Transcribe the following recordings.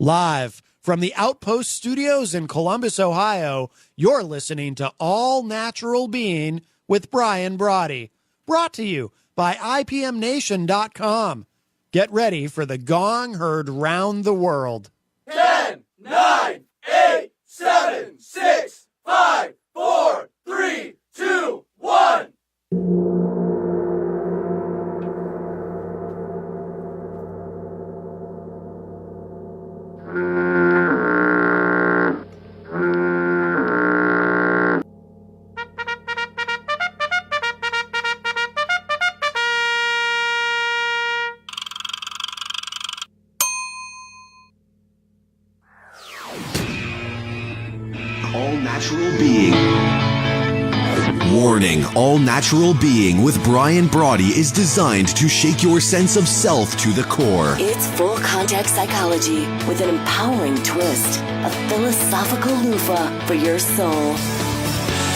Live from the Outpost Studios in Columbus, Ohio, you're listening to All Natural Being with Brian Brawdy. Brought to you by IPMNation.com. Get ready for the gong heard round the world. 10, 9, 8, 7, 6, 5, 4, 3, 2, 1. All Natural Being. Warning, All Natural Being with Brian Brawdy is designed to shake your sense of self to the core. It's full contact psychology with an empowering twist, a philosophical loofah for your soul.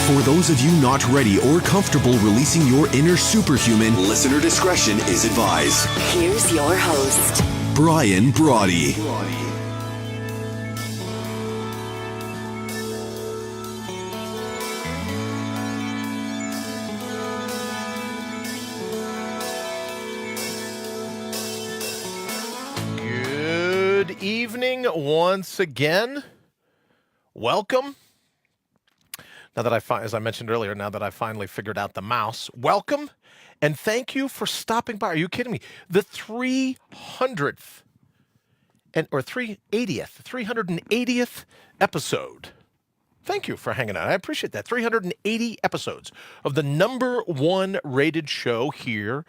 For those of you not ready or comfortable releasing your inner superhuman, listener discretion is advised. Here's your host, Brian Brawdy. Good evening once again. Welcome. Now that as I mentioned earlier, now that I finally figured out the mouse, welcome and thank you for stopping by. Are you kidding me? The 380th episode. Thank you for hanging out. I appreciate that. 380 episodes of the number one rated show here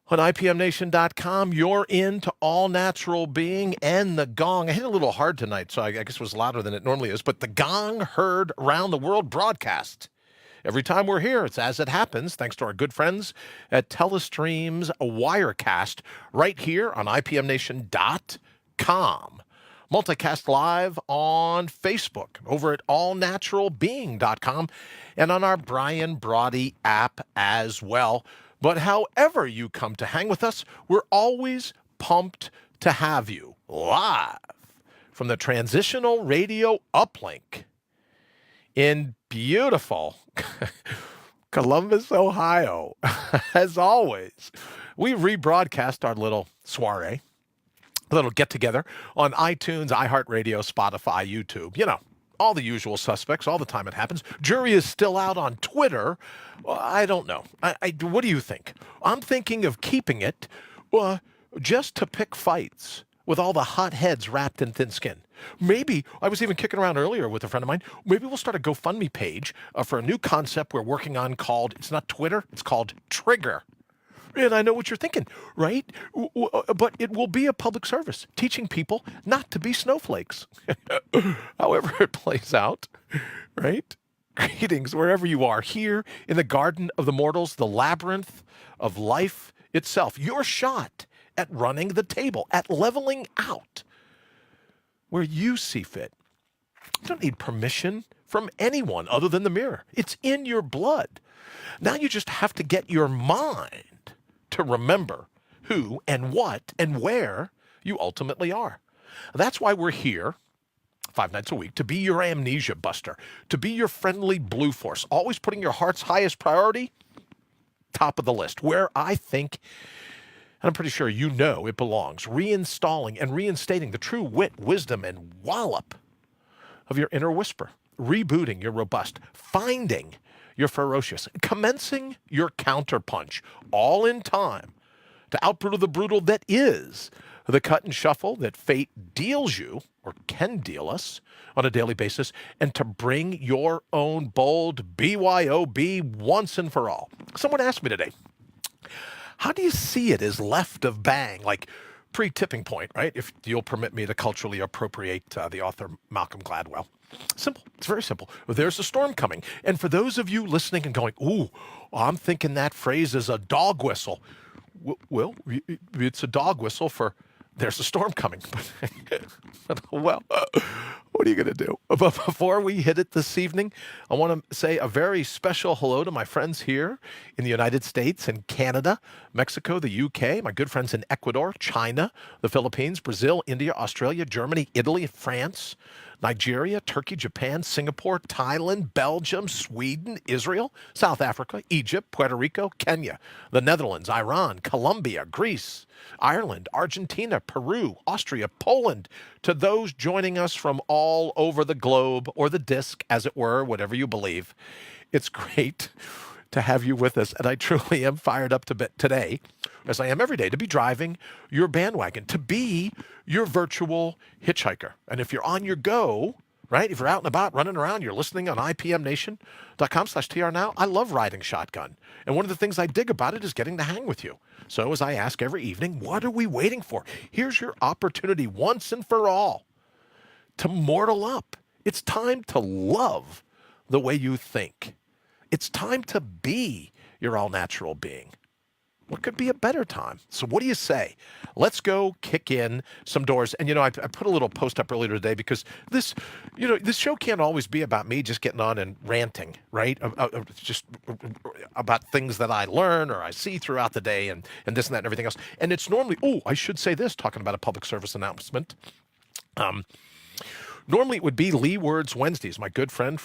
on IPMNation.com. You're into All Natural Being and the gong. I hit a little hard tonight, so I guess it was louder than it normally is, but the gong heard around the world broadcast. Every time we're here, it's as it happens, thanks to our good friends at Telestream's Wirecast, right here on IPMNation.com. Multicast live on Facebook, over at allnaturalbeing.com, and on our Brian Brawdy app as well. But however you come to hang with us, we're always pumped to have you live from the Transitional Radio Uplink in beautiful Columbus, Ohio. As always, we rebroadcast our little soiree, a little get-together on iTunes, iHeartRadio, Spotify, YouTube, you know, all the usual suspects, all the time it happens. Jury is still out on Twitter. Well, I don't know. What do you think? I'm thinking of keeping it just to pick fights with all the hot heads wrapped in thin skin. Maybe, I was even kicking around earlier with a friend of mine, maybe we'll start a GoFundMe page for a new concept we're working on called, it's not Twitter, it's called Trigger. And I know what you're thinking, right? But it will be a public service, teaching people not to be snowflakes. However it plays out, right? Greetings wherever you are, here in the Garden of the Mortals, the labyrinth of life itself. Your shot at running the table, at leveling out where you see fit. You don't need permission from anyone other than the mirror. It's in your blood. Now you just have to get your mind to remember who and what and where you ultimately are. That's why we're here 5 nights a week, to be your amnesia buster, to be your friendly blue force, always putting your heart's highest priority top of the list, where I think, and I'm pretty sure you know it belongs, reinstalling and reinstating the true wit, wisdom, and wallop of your inner whisper, rebooting your robust, finding your ferocious, commencing your counterpunch, all in time to outbrutal the brutal that is the cut and shuffle that fate deals you, or can deal us, on a daily basis, and to bring your own bold BYOB once and for all. Someone asked me today, how do you see it as left of bang, like pre-tipping point, right? If you'll permit me to culturally appropriate the author Malcolm Gladwell. Simple. It's very simple. There's a storm coming. And for those of you listening and going, ooh, I'm thinking that phrase is a dog whistle. Well, it's a dog whistle for there's a storm coming. Well, What are you going to do? But before we hit it this evening, I want to say a very special hello to my friends here in the United States and Canada, Mexico, the UK, my good friends in Ecuador, China, the Philippines, Brazil, India, Australia, Germany, Italy, France, Nigeria, Turkey, Japan, Singapore, Thailand, Belgium, Sweden, Israel, South Africa, Egypt, Puerto Rico, Kenya, the Netherlands, Iran, Colombia, Greece, Ireland, Argentina, Peru, Austria, Poland, to those joining us from all over the globe, or the disc, as it were, whatever you believe. It's great to have you with us, and I truly am fired up today, as I am every day, to be driving your bandwagon, to be your virtual hitchhiker. And if you're on your go, right, if you're out and about, running around, you're listening on ipmnation.com/TR now, I love riding shotgun. And one of the things I dig about it is getting to hang with you. So as I ask every evening, what are we waiting for? Here's your opportunity once and for all to mortal up. It's time to love the way you think. It's time to be your all-natural being. What could be a better time? So what do you say? Let's go kick in some doors. And, I put a little post up earlier today because this show can't always be about me just getting on and ranting, right? Just about things that I learn or I see throughout the day and this and that and everything else. And it's normally, I should say this, talking about a public service announcement. Normally, it would be Lee Words Wednesdays. My good friend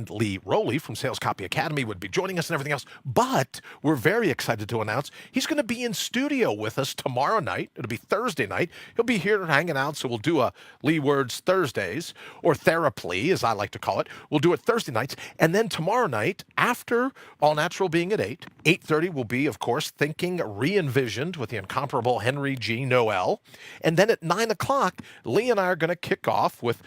Lee Rowley from Sales Copy Academy would be joining us and everything else. But we're very excited to announce he's going to be in studio with us tomorrow night. It'll be Thursday night. He'll be here hanging out, so we'll do a Lee Words Thursdays, or Theraply, as I like to call it. We'll do it Thursday nights. And then tomorrow night, after All Natural being at 8:30 will be, of course, Thinking Re-envisioned with the incomparable Henry G. Noel. And then at 9 o'clock, Lee and I are going to kick off with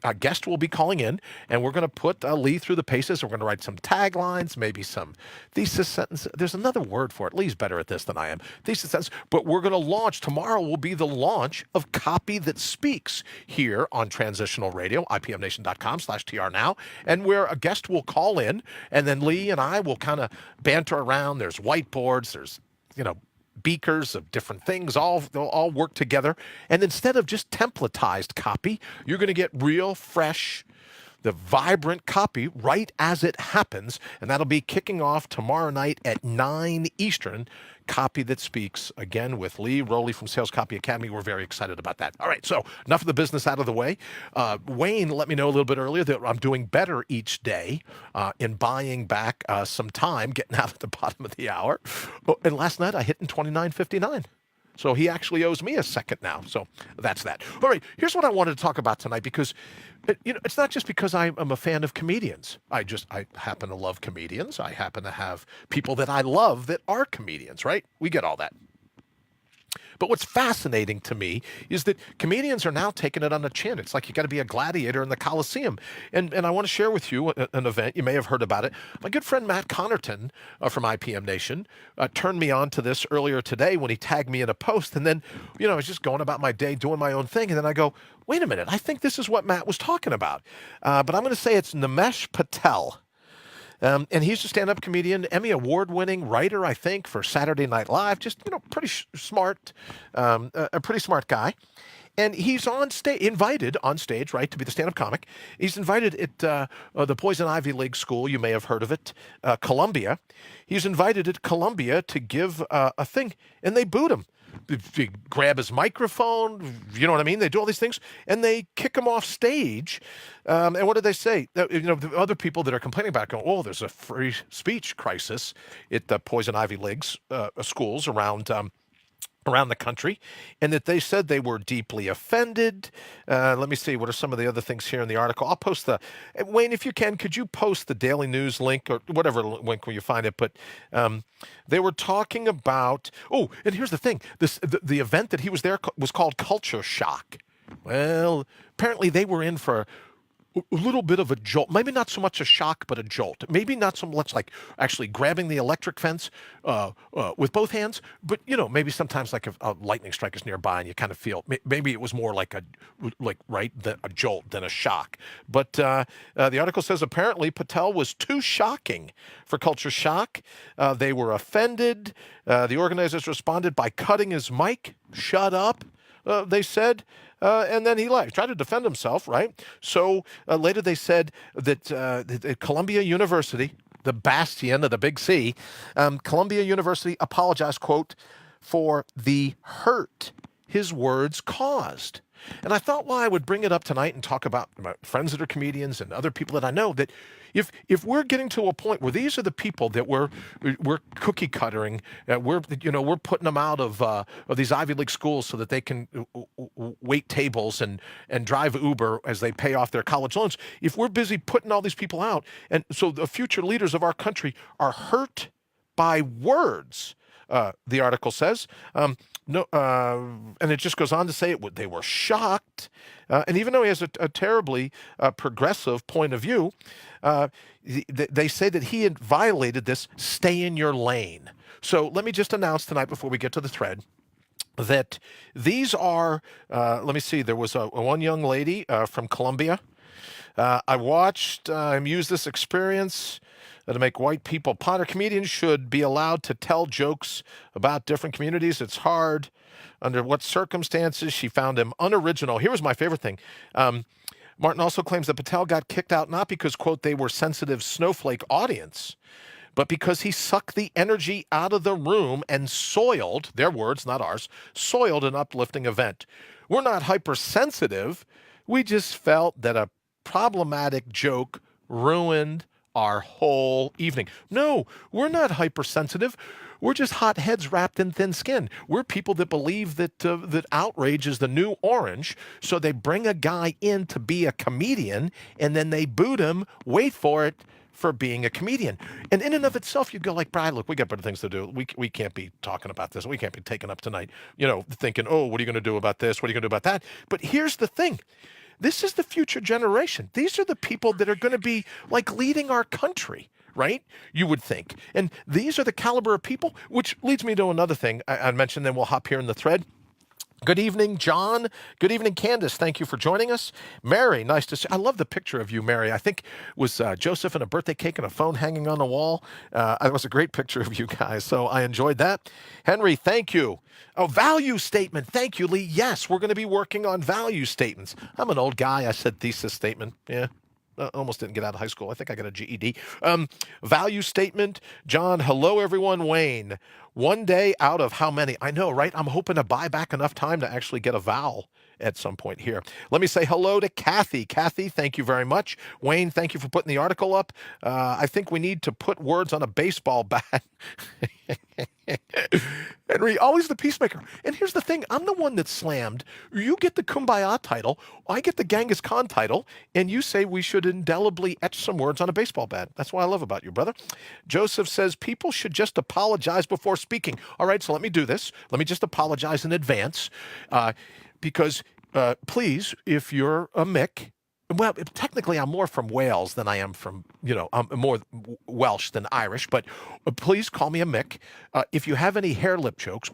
a guest will be calling in, and we're going to put Lee through the paces. We're going to write some taglines, maybe some thesis sentences. There's another word for it. Lee's better at this than I am. Thesis sentence. But we're going to launch. Tomorrow will be the launch of Copy That Speaks here on Transitional Radio, ipmnation.com/TR now, and where a guest will call in, and then Lee and I will kind of banter around. There's whiteboards. There's, beakers of different things, they'll all work together. And instead of just templatized copy, you're going to get real, fresh, the vibrant copy right as it happens. And that'll be kicking off tomorrow night at 9 Eastern. Copy That Speaks, again, with Lee Rowley from Sales Copy Academy. We're very excited about that. All right, so enough of the business out of the way. Wayne let me know a little bit earlier that I'm doing better each day in buying back some time, getting out at the bottom of the hour. And last night I hit in 29:59. So he actually owes me a second now. So that's that. All right, here's what I wanted to talk about tonight, because it's not just because I'm a fan of comedians. I happen to love comedians. I happen to have people that I love that are comedians, right? We get all that. But what's fascinating to me is that comedians are now taking it on the chin. It's like you got to be a gladiator in the Coliseum. And I want to share with you an event. You may have heard about it. My good friend Matt Connerton from IPM Nation turned me on to this earlier today when he tagged me in a post. And then, I was just going about my day doing my own thing. And then I go, wait a minute, I think this is what Matt was talking about. But I'm going to say it's Nimesh Patel. And he's a stand-up comedian, Emmy Award-winning writer, I think, for Saturday Night Live. Just, pretty smart, a pretty smart guy. And he's invited on stage, right, to be the stand-up comic. He's invited at the Poison Ivy League School. You may have heard of it, Columbia. He's invited at Columbia to give a thing, and they boot him. They grab his microphone, you know what I mean? They do all these things, and they kick him off stage. And what did they say? The other people that are complaining about it go, there's a free speech crisis at the Poison Ivy League's schools around the country, and that they said they were deeply offended. Let me see, what are some of the other things here in the article? I'll post Wayne, if you can, could you post the Daily News link or whatever link where you find it? But they were talking about, and here's the thing, the event that he was there was called Culture Shock. Well, apparently they were in for a little bit of a jolt, maybe not so much a shock, but a jolt. Maybe not so much like actually grabbing the electric fence with both hands, but maybe sometimes like a lightning strike is nearby and you kind of feel, maybe it was more like a jolt than a shock. But the article says apparently Patel was too shocking for Culture Shock. They were offended. The organizers responded by cutting his mic. Shut up, they said. and then he left. He tried to defend himself, right? So later they said that Columbia University, the bastion of the Big C, Columbia University apologized, quote, for the hurt his words caused. And I thought, well, I would bring it up tonight and talk about my friends that are comedians and other people that I know, that if we're getting to a point where these are the people that we're cookie cuttering, we're putting them out of these Ivy League schools so that they can wait tables and drive Uber as they pay off their college loans. If we're busy putting all these people out, and so the future leaders of our country are hurt by words, the article says. No, and it just goes on to say they were shocked. And even though he has a terribly progressive point of view, they say that he had violated this stay in your lane. So let me just announce tonight before we get to the thread that these are, let me see, there was one young lady from Columbia. I watched him use this experience to make white people ponder. Comedians should be allowed to tell jokes about different communities. It's hard. Under what circumstances? She found him unoriginal. Here was my favorite thing. Martin also claims that Patel got kicked out not because, quote, they were sensitive snowflake audience, but because he sucked the energy out of the room and soiled, their words, not ours, soiled an uplifting event. We're not hypersensitive. We just felt that a problematic joke ruined our whole evening. No, we're not hypersensitive. We're just hot heads wrapped in thin skin. We're people that believe that that outrage is the new orange. So they bring a guy in to be a comedian, and then they boot him. Wait for it. For being a comedian. And in and of itself, you'd go like, Brian, look, we got better things to do. We can't be talking about this. We can't be taken up tonight, thinking, oh, what are you going to do about this? What are you going to do about that? But here's the thing. This is the future generation. These are the people that are going to be like leading our country, right? You would think. And these are the caliber of people, which leads me to another thing I mentioned, then we'll hop here in the thread. Good evening, John. Good evening, Candace. Thank you for joining us. Mary, nice to see. I love the picture of you, Mary. I think it was Joseph and a birthday cake and a phone hanging on the wall. It was a great picture of you guys, so I enjoyed that. Henry, thank you. Oh, value statement. Thank you, Lee. Yes, we're going to be working on value statements. I'm an old guy. I said thesis statement. Yeah. Almost didn't get out of high school. I think I got a GED. Value statement. John, hello, everyone. Wayne. One day out of how many? I know, right? I'm hoping to buy back enough time to actually get a vowel at some point here. Let me say hello to Kathy. Kathy, thank you very much. Wayne, thank you for putting the article up. I think we need to put words on a baseball bat. Henry, always the peacemaker. And here's the thing. I'm the one that slammed. You get the Kumbaya title. I get the Genghis Khan title. And you say we should indelibly etch some words on a baseball bat. That's what I love about you, brother. Joseph says people should just apologize before speaking. All right, so let me do this. Let me just apologize in advance. Because please, if you're a Mick, well, technically I'm more from Wales than I am from, I'm more Welsh than Irish, but please call me a Mick. If you have any hair lip jokes,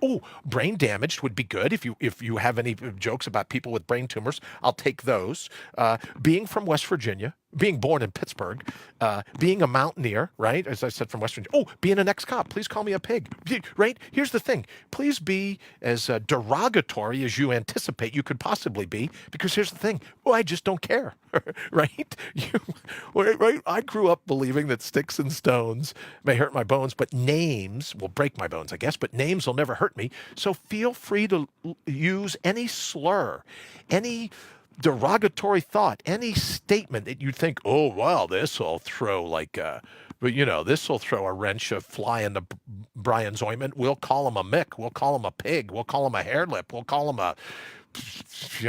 brain damaged would be good. If you have any jokes about people with brain tumors, I'll take those. Being from West Virginia, being born in Pittsburgh, being a mountaineer, right? As I said, from West Virginia. Being an ex-cop, please call me a pig, right? Here's the thing. Please be as derogatory as you anticipate you could possibly be, because here's the thing. I just don't care, right? Right? I grew up believing that sticks and stones may hurt my bones, but names will break my bones, I guess, but names will never hurt me. So feel free to use any slur, any derogatory thought, any statement that you think, this will throw this will throw a wrench, a fly into Brian's ointment. We'll call him a Mick. We'll call him a pig. We'll call him a hair lip. We'll call him I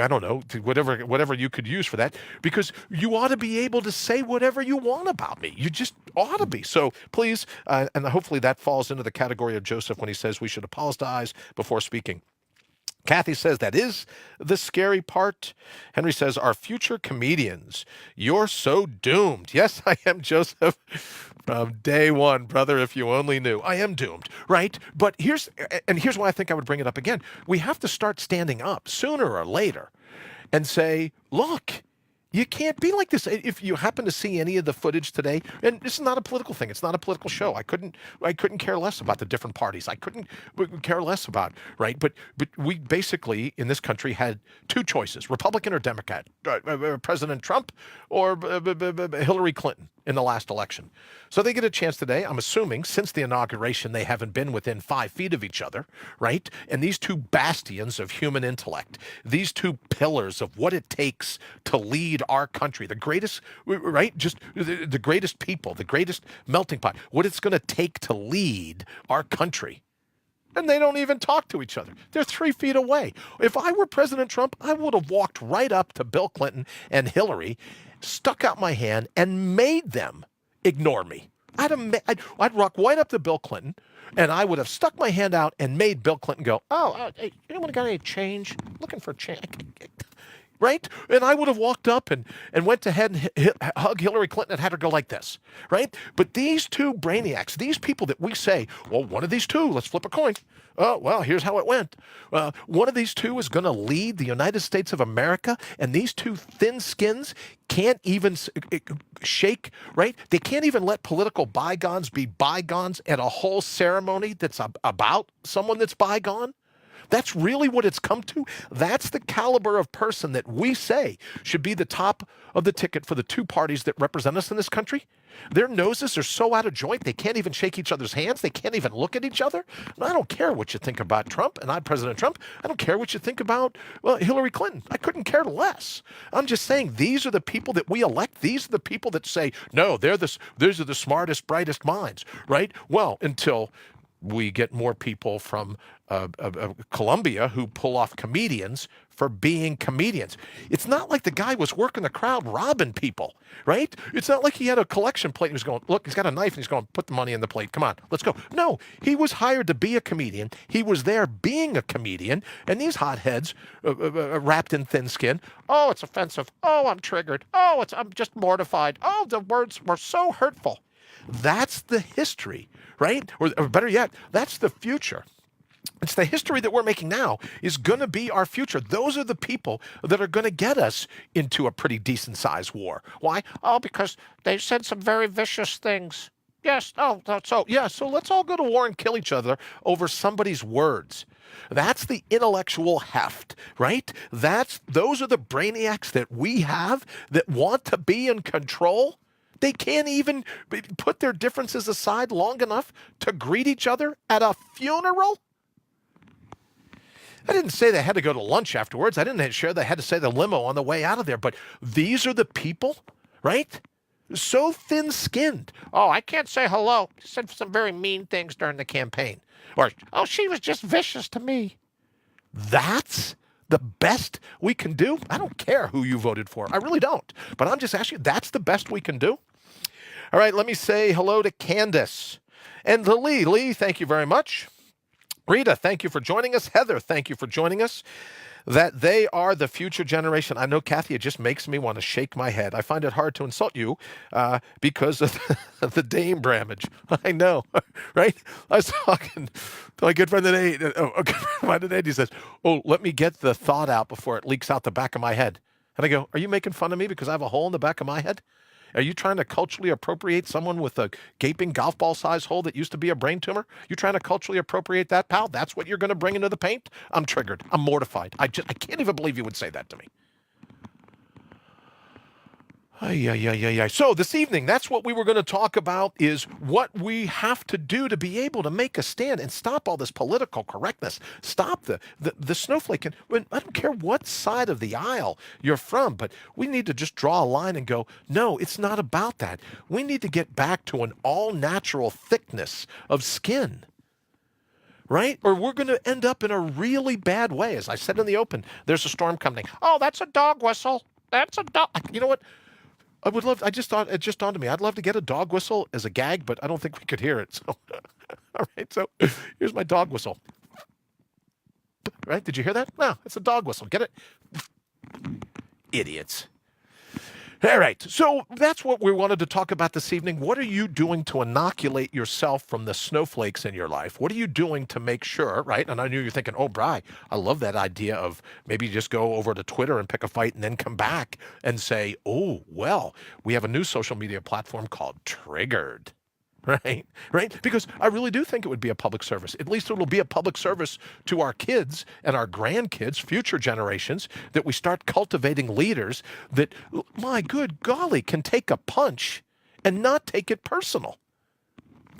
don't know, whatever you could use for that, because you ought to be able to say whatever you want about me. You just ought to be. So please, and hopefully that falls into the category of Joseph when he says we should apologize before speaking. Kathy says that is the scary part. Henry says, our future comedians, you're so doomed. Yes, I am, Joseph. From day one, brother, if you only knew. I am doomed, right? But here's why I think I would bring it up again. We have to start standing up sooner or later and say, look, You can't be like this. If you happen to see any of the footage today, and this is not a political thing, it's not a political show. I couldn't care less about the different parties. I couldn't care less about, right? But we basically in this country had two choices: Republican or Democrat, President Trump or Hillary Clinton in the last election. So they get a chance today. I'm assuming since the inauguration they haven't been within 5 feet of each other, right? And these two bastions of human intellect, these two pillars of what it takes to lead our country, the greatest, right? Just the greatest people, the greatest melting pot, what it's going to take to lead our country. And they don't even talk to each other. They're 3 feet away. If I were President Trump, I would have walked right up to Bill Clinton and Hillary, stuck out my hand, and made them ignore me. I'd walk right up to Bill Clinton, and I would have stuck my hand out and made Bill Clinton go, hey, anyone got any change? Looking for change. Right? And I would have walked up and went ahead and hug Hillary Clinton and had her go like this, right? But these two brainiacs, these people that we say, well, one of these two, let's flip a coin. Oh, well, here's how it went. One of these two is going to lead the United States of America, and these two thin skins can't even shake, right? They can't even let political bygones be bygones at a whole ceremony that's about someone that's bygone. That's really what it's come to. That's the caliber of person that we say should be the top of the ticket for the two parties that represent us in this country. Their noses are so out of joint, they can't even shake each other's hands. They can't even look at each other. And I don't care what you think about Trump, and I'm President Trump. I don't care what you think about, well, Hillary Clinton. I couldn't care less. I'm just saying these are the people that we elect. These are the people that say, no, these are the smartest, brightest minds, right? Well, until we get more people from Colombia who pull off comedians for being comedians. It's not like the guy was working the crowd robbing people, right? It's not like he had a collection plate and he was going, look, he's got a knife and he's going, put the money in the plate. Come on, let's go. No, he was hired to be a comedian. He was there being a comedian, and these hotheads wrapped in thin skin. Oh, it's offensive. Oh, I'm triggered. Oh, I'm just mortified. Oh, the words were so hurtful. That's the history, right? Or better yet, that's the future. It's the history that we're making now is going to be our future. Those are the people that are going to get us into a pretty decent-sized war. Why? Oh, because they said some very vicious things. Yes. Oh, so let's all go to war and kill each other over somebody's words. That's the intellectual heft, right? Those are the brainiacs that we have that want to be in control. They can't even put their differences aside long enough to greet each other at a funeral. I didn't say they had to go to lunch afterwards. I didn't share they had to say the limo on the way out of there. But these are the people, right? So thin-skinned. Oh, I can't say hello. He said some very mean things during the campaign. Or, oh, she was just vicious to me. That's the best we can do? I don't care who you voted for. I really don't. But I'm just asking you, that's the best we can do? All right, let me say hello to Candace. And to Lee. Lee, thank you very much. Rita, thank you for joining us. Heather, thank you for joining us. That they are the future generation. I know, Kathy, it just makes me want to shake my head. I find it hard to insult you because of the Dame Bramage. I know, right? I was talking to my good friend today. A good friend of mine today, he says, oh, let me get the thought out before it leaks out the back of my head. And I go, are you making fun of me because I have a hole in the back of my head? Are you trying to culturally appropriate someone with a gaping golf ball size hole that used to be a brain tumor? You trying to culturally appropriate that, pal? That's what you're going to bring into the paint? I'm triggered. I'm mortified. I can't even believe you would say that to me. So this evening, that's what we were going to talk about is what we have to do to be able to make a stand and stop all this political correctness. Stop the snowflake. And I don't care what side of the aisle you're from, but we need to just draw a line and go, no, it's not about that. We need to get back to an all-natural thickness of skin. Right? Or we're going to end up in a really bad way. As I said in the open, there's a storm coming. Oh, that's a dog whistle. That's a dog. You know what? It just dawned on me. I'd love to get a dog whistle as a gag, but I don't think we could hear it. So, all right. So here's my dog whistle. Right? Did you hear that? No, it's a dog whistle. Get it? Idiots. All right. So that's what we wanted to talk about this evening. What are you doing to inoculate yourself from the snowflakes in your life? What are you doing to make sure, right? And I knew you're thinking, oh, Bri, I love that idea of maybe just go over to Twitter and pick a fight and then come back and say, oh, well, we have a new social media platform called Triggered. Right? Because I really do think it would be a public service. At least it will be a public service to our kids and our grandkids, future generations, that we start cultivating leaders that, my good golly, can take a punch and not take it personal.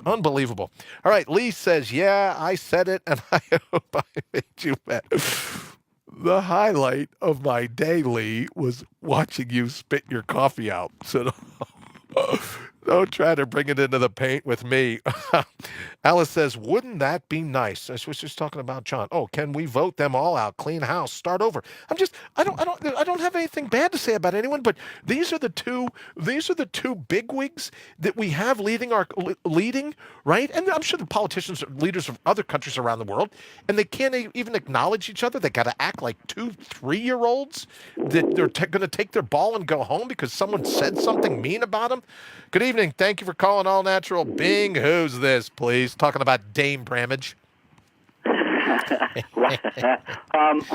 Unbelievable. All right, Lee says, yeah, I said it, and I hope I made you mad. The highlight of my day, Lee, was watching you spit your coffee out. So don't try to bring it into the paint with me. Alice says, wouldn't that be nice? I was just talking about John. Oh, can we vote them all out? Clean house, start over. I don't have anything bad to say about anyone, but these are the two bigwigs that we have leading, right? And I'm sure the politicians are leaders of other countries around the world, and they can't even acknowledge each other. They got to act like 2-3-year-olds that they're going to take their ball and go home because someone said something mean about them. Good evening. Thank you for calling All Natural Being. Who's this, please? Talking about Dame Bramage. Well, I'm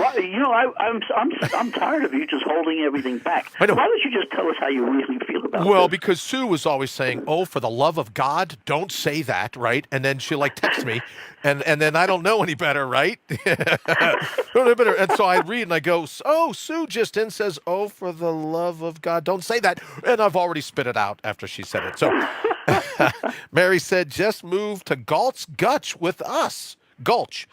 tired of you just holding everything back. I know. Why don't you just tell us how you really feel about Well, this? because Sue was always saying, oh, for the love of God, don't say that, right? And then she texts me, and then I don't know any better, right? And so I read and I go, oh, Sue just in says, oh, for the love of God, don't say that. And I've already spit it out after she said it. So Mary said, just move to Galt's Gulch with us. Galt's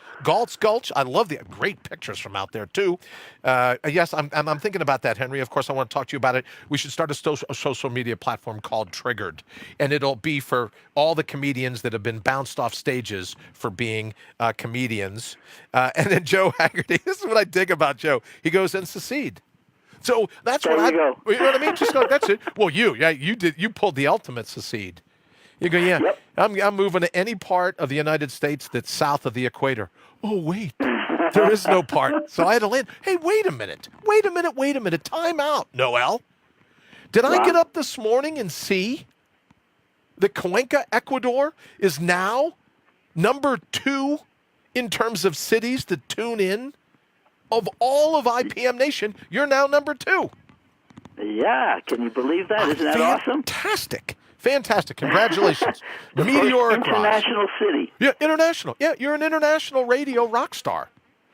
Gulch. I love the great pictures from out there too. Yes, I'm thinking about that, Henry. Of course, I want to talk to you about it. We should start a social media platform called Triggered, and it'll be for all the comedians that have been bounced off stages for being comedians. And then Joe Haggerty. This is what I dig about Joe. He goes and secede. So that's There what you go. You know what I mean? Just go. That's it. Well, you did. You pulled the ultimate secede. You go, yeah, Yep. I'm moving to any part of the United States that's south of the equator. Oh, wait, there is no part. So I had to land. Hey, wait a minute. Time out, Noel. Did I get up this morning and see that Cuenca, Ecuador, is now number 2 in terms of cities that tune in? Of all of IPM Nation, you're now number 2. Yeah, can you believe that? Isn't that awesome? Fantastic. Congratulations. Meteoric rise. International city. Yeah, international. Yeah, you're an international radio rock star.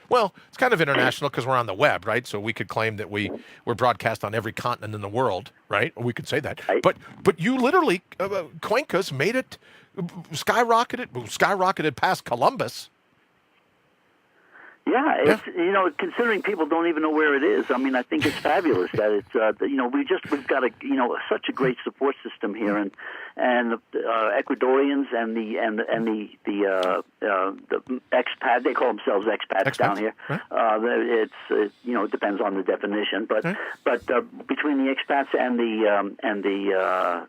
Well, it's kind of international because we're on the web, right? So we could claim that we're broadcast on every continent in the world, right? Or we could say that. Right. But you literally, Cuenca's made it, skyrocketed past Columbus. Yeah, it's considering people don't even know where it is. I mean, I think it's fabulous that it's we've got such a great support system here, and the Ecuadorians and the expat, they call themselves expats down here. Right. It depends on the definition, but between the expats and the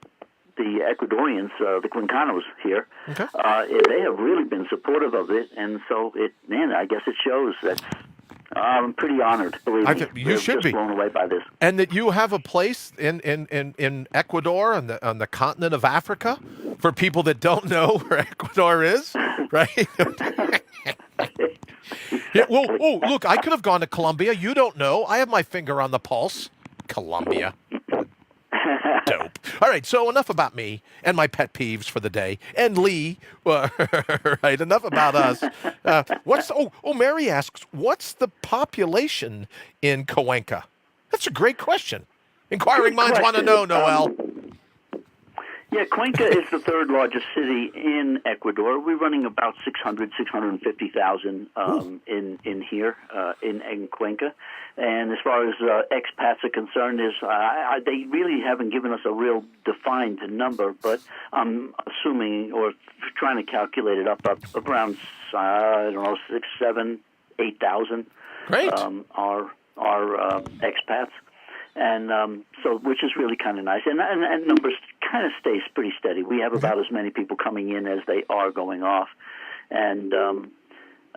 Ecuadorians, the Cuencanos here, they have really been supportive of it, and so I guess it shows that I'm pretty honored. Believe me, you should just be blown away by this, and that you have a place in Ecuador on the continent of Africa for people that don't know where Ecuador is, right? Yeah. Well, look, I could have gone to Colombia. You don't know. I have my finger on the pulse. Colombia. Dope. All right, so enough about me and my pet peeves for the day. And Lee, right, enough about us. Mary asks, what's the population in Cuenca? That's a great question. Inquiring minds want to know, Noel. Yeah, Cuenca is the third largest city in Ecuador. We're running about 650,000 in here in Cuenca. And as far as expats are concerned, they really haven't given us a real defined number, but I'm assuming or trying to calculate it up around 6, 7, 8,000. Great. Are expats. And so, which is really kind of nice. And numbers kind of stays pretty steady. We have about as many people coming in as they are going off. And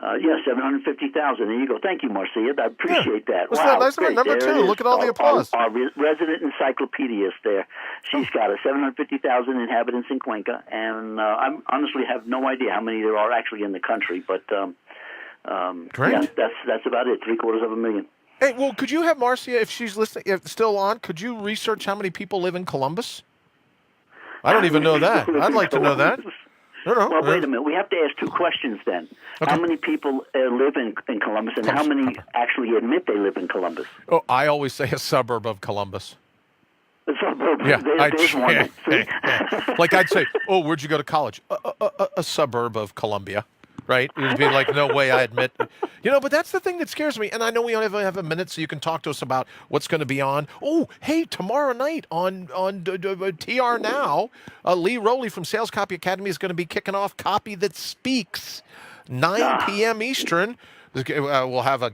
Yeah, 750,000. There you go. Thank you, Marcia. I appreciate that. Wasn't Wow, that nice of her? great. Number There two. it is. Look at all the applause. Our resident encyclopedist there. She's got 750,000 inhabitants in Cuenca, and I honestly have no idea how many there are actually in the country, but Great. yeah, that's about it, 750,000. Hey, well, could you have Marcia, if she's listening, if still on, could you research how many people live in Columbus? I don't even know that. I'd like to know that. No. Well, wait a minute. We have to ask two questions then. Okay. How many people live in Columbus, and how many actually admit they live in Columbus? Oh, I always say a suburb of Columbus. The suburb. Yeah, There's one. See? Like I'd say, oh, where'd you go to college? A suburb of Columbia, right? It'd be like, no way, I admit. But that's the thing that scares me. And I know we only have a minute, so you can talk to us about what's going to be on. Oh, hey, tomorrow night on TR Now, Lee Rowley from Sales Copy Academy is going to be kicking off Copy That Speaks, 9 p.m. Eastern. We'll have a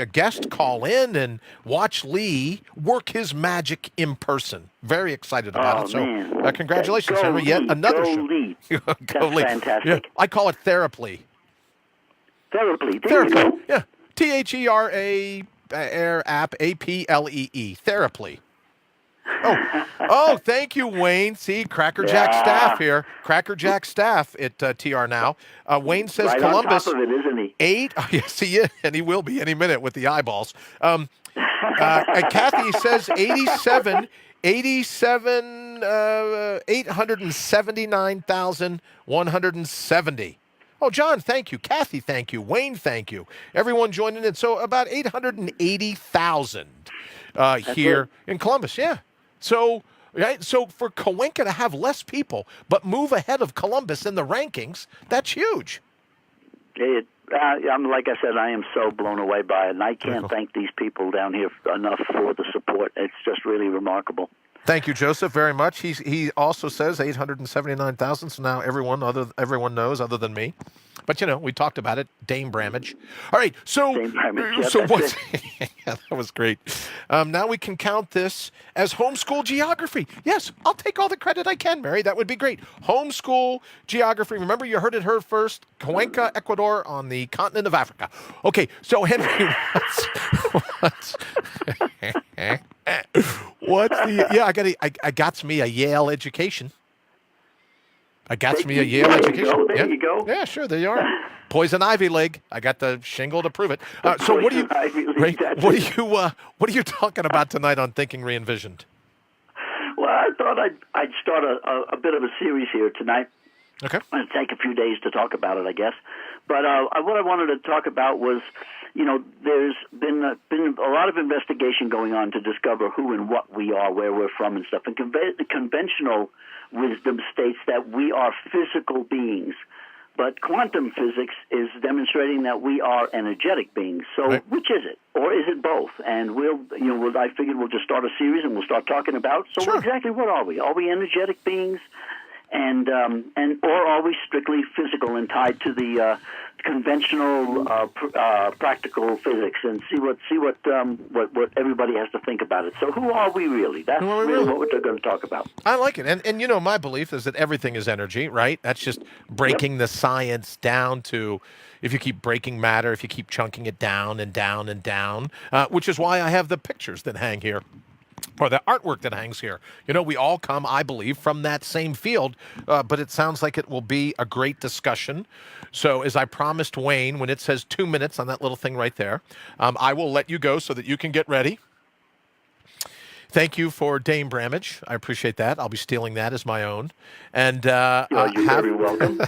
guest call in and watch Lee work his magic in person. Very excited about it. So, man. congratulations, Go Henry. Yet Lee, another go show. Lee. Go That's Lee. fantastic. Yeah, I call it Theraply. Therapy. There you go. Yeah. THERA app APLEE. Theraply. Oh, thank you, Wayne. See, Cracker Jack staff here. Cracker Jack staff at TR Now. Wayne says Right Columbus. on top of it, isn't he? 8. Oh, yes, he is, and he will be any minute with the eyeballs. And Kathy says 879,170. Oh, John, thank you. Kathy, thank you. Wayne, thank you. Everyone joining in. So about 880,000 here in Columbus. Yeah. So, right. So for Cuenca to have less people but move ahead of Columbus in the rankings, that's huge. I'm like I said, I am so blown away by it, and I can't thank these people down here enough for the support. It's just really remarkable. Thank you, Joseph, very much. He also says 879,000. So now everyone knows other than me. But we talked about it. Dame Bramage. All right. So Dame Bramage, yeah, so that's what's yeah, that was great. Now we can count this as homeschool geography. Yes, I'll take all the credit I can, Mary. That would be great. Homeschool geography. Remember, you heard it here first. Cuenca, Ecuador, on the continent of Africa. Okay. So Henry, what's the? Yeah, I got me a Yale education. There you go. Yeah, sure, there you are. Poison Ivy League. I got the shingle to prove it. So what are you talking about tonight on Thinking Re-envisioned? Well, I thought I'd start a bit of a series here tonight. Okay. It'll take a few days to talk about it, I guess. But what I wanted to talk about was, there's been a lot of investigation going on to discover who and what we are, where we're from and stuff. And conventional wisdom states that we are physical beings. But quantum physics is demonstrating that we are energetic beings. So which is it? Or is it both? And I figured we'll just start a series and we'll start talking about, exactly what are we? Are we energetic beings? And or are we strictly physical and tied to the conventional practical physics? And see what everybody has to think about it. So who are we really? That's really what we're going to talk about. I like it, and my belief is that everything is energy, right? That's just breaking the science down to. If you keep breaking matter, if you keep chunking it down and down and down, which is why I have the pictures that hang here. Or the artwork that hangs here. We all come, I believe, from that same field, but it sounds like it will be a great discussion. So as I promised Wayne, when it says 2 minutes on that little thing right there, I will let you go so that you can get ready. Thank you for Dame Bramage. I appreciate that. I'll be stealing that as my own. And you're very welcome.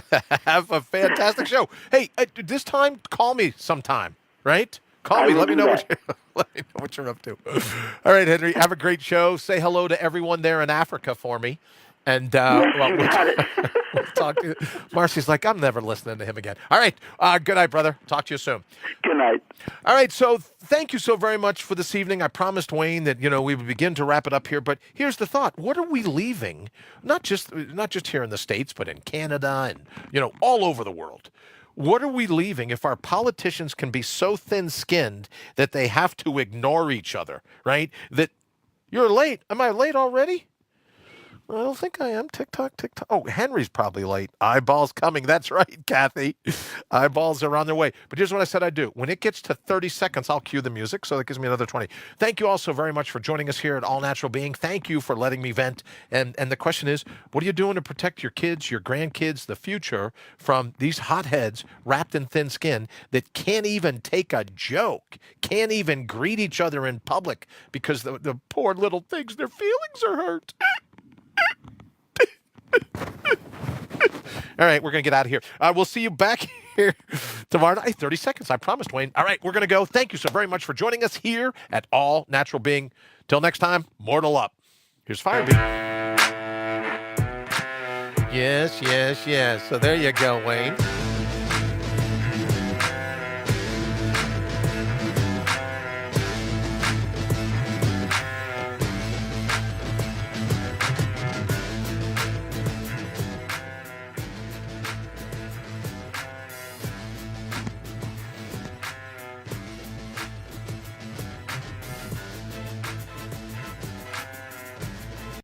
Have a fantastic show. Hey, this time, call me sometime, right? Call me. Let me know what you're up to. All right, Henry. Have a great show. Say hello to everyone there in Africa for me. And we'll talk to you. Marcy's like, I'm never listening to him again. All right. Good night, brother. Talk to you soon. Good night. All right. So thank you so very much for this evening. I promised Wayne that we would begin to wrap it up here. But here's the thought: what are we leaving? Not just here in the States, but in Canada and all over the world. What are we leaving if our politicians can be so thin-skinned that they have to ignore each other, right? That you're late. Am I late already? I don't think I am. TikTok. Oh, Henry's probably late. Eyeballs coming. That's right, Kathy. Eyeballs are on their way. But here's what I said I'd do. When it gets to 30 seconds, I'll cue the music, so that gives me another 20. Thank you all so very much for joining us here at All Natural Being. Thank you for letting me vent. And the question is, what are you doing to protect your kids, your grandkids, the future from these hotheads wrapped in thin skin that can't even take a joke, can't even greet each other in public because the poor little things, their feelings are hurt. All right, we're going to get out of here. We'll see you back here tomorrow night. 30 seconds, I promised, Wayne. All right, we're going to go. Thank you so very much for joining us here at All Natural Being. Till next time, mortal up. Here's Firebeat. Yes. So there you go, Wayne.